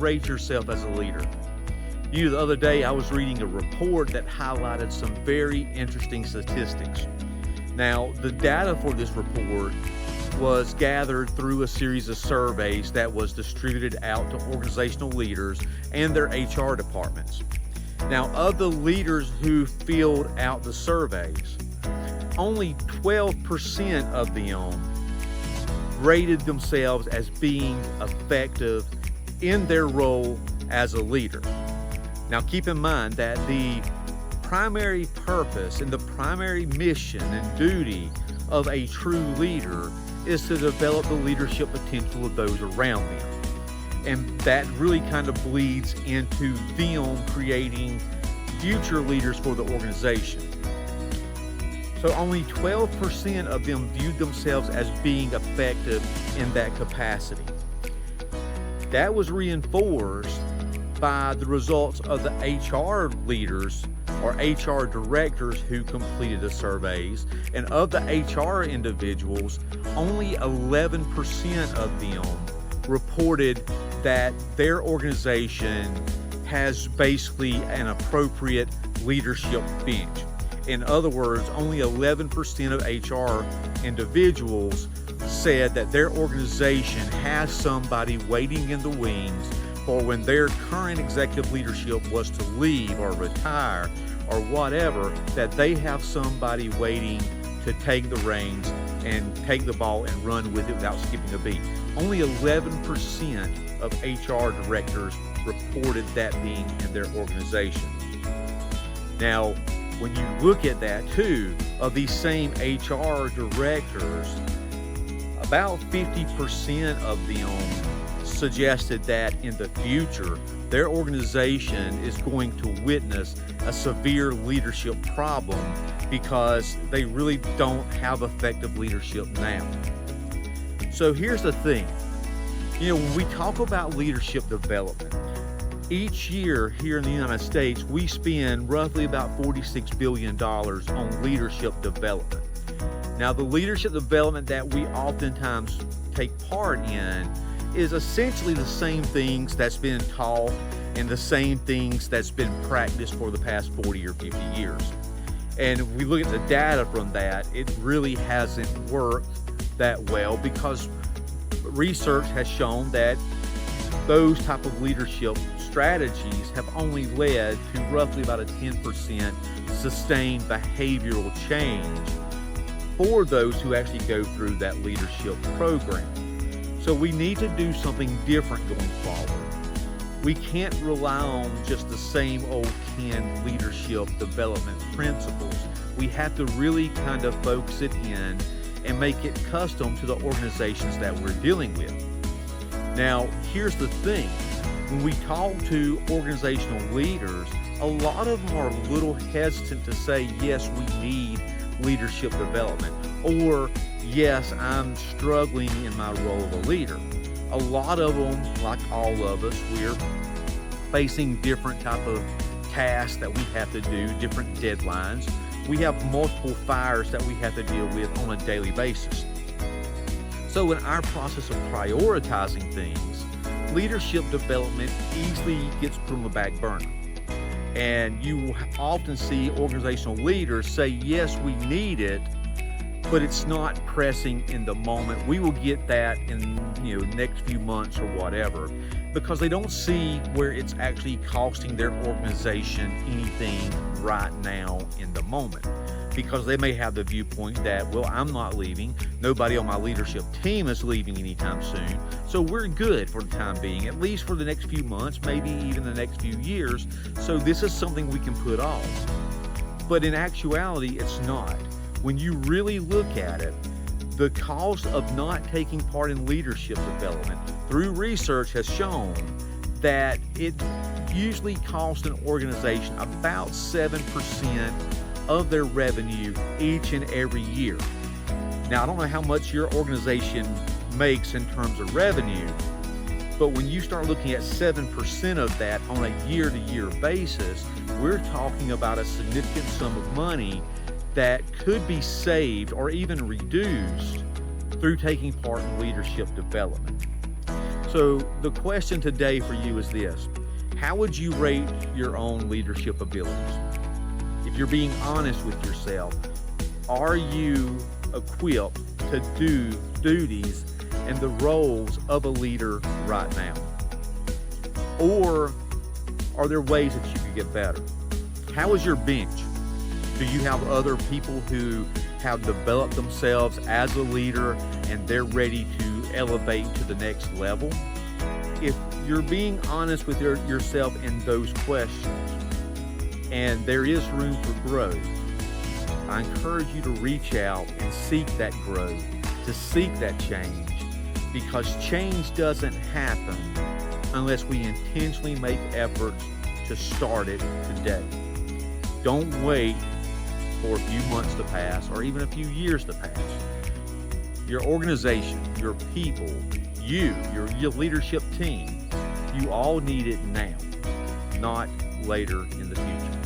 rate yourself as a leader. The other day I was reading a report that highlighted some very interesting statistics. Now, the data for this report was gathered through a series of surveys that was distributed out to organizational leaders and their HR departments. Now, of the leaders who filled out the surveys, only 12% of them rated themselves as being effective in their role as a leader. Now, keep in mind that the primary purpose and the primary mission and duty of a true leader is to develop the leadership potential of those around them. And that really kind of bleeds into them creating future leaders for the organization. So only 12% of them viewed themselves as being effective in that capacity. That was reinforced by the results of the HR leaders or HR directors who completed the surveys. And of the HR individuals, only 11% of them reported that their organization has basically an appropriate leadership bench. In other words, only 11% of HR individuals said that their organization has somebody waiting in the wings for when their current executive leadership was to leave or retire or whatever, that they have somebody waiting to take the reins and take the ball and run with it without skipping a beat. Only 11% of HR directors reported that being in their organization. Now, when you look at that too, of these same HR directors, about 50% of them suggested that in the future, their organization is going to witness a severe leadership problem because they really don't have effective leadership now. So here's the thing. When we talk about leadership development, each year here in the United States, we spend roughly about $46 billion on leadership development. Now, the leadership development that we oftentimes take part in is essentially the same things that's been taught and the same things that's been practiced for the past 40 or 50 years. And if we look at the data from that, it really hasn't worked that well because research has shown that those type of leadership strategies have only led to roughly about a 10% sustained behavioral change for those who actually go through that leadership program. So we need to do something different going forward. We can't rely on just the same old canned leadership development principles. We have to really kind of focus it in and make it custom to the organizations that we're dealing with. Now, here's the thing. When we talk to organizational leaders, a lot of them are a little hesitant to say, yes, we need leadership development, or yes, I'm struggling in my role of a leader. A lot of them, like all of us, we're facing different type of tasks that we have to do, different deadlines. We have multiple fires that we have to deal with on a daily basis. So in our process of prioritizing things, leadership development easily gets put on the back burner. And you often see organizational leaders say, yes, we need it, but it's not pressing in the moment. We will get that in next few months or whatever, because they don't see where it's actually costing their organization anything right now in the moment. Because they may have the viewpoint that, well, I'm not leaving, nobody on my leadership team is leaving anytime soon, so we're good for the time being, at least for the next few months, maybe even the next few years, so this is something we can put off. But in actuality, it's not. When you really look at it, the cost of not taking part in leadership development through research has shown that it usually costs an organization about 7% of their revenue each and every year. Now, I don't know how much your organization makes in terms of revenue, but when you start looking at 7% of that on a year-to-year basis, we're talking about a significant sum of money that could be saved or even reduced through taking part in leadership development. So the question today for you is this: how would you rate your own leadership abilities? If you're being honest with yourself, are you equipped to do duties and the roles of a leader right now? Or are there ways that you could get better? How is your bench? Do you have other people who have developed themselves as a leader and they're ready to elevate to the next level? If you're being honest with yourself in those questions, and there is room for growth, I encourage you to reach out and seek that growth, to seek that change, because change doesn't happen unless we intentionally make efforts to start it today. Don't wait for a few months to pass or even a few years to pass. Your organization, your people, your leadership team, you all need it now, not later in the future.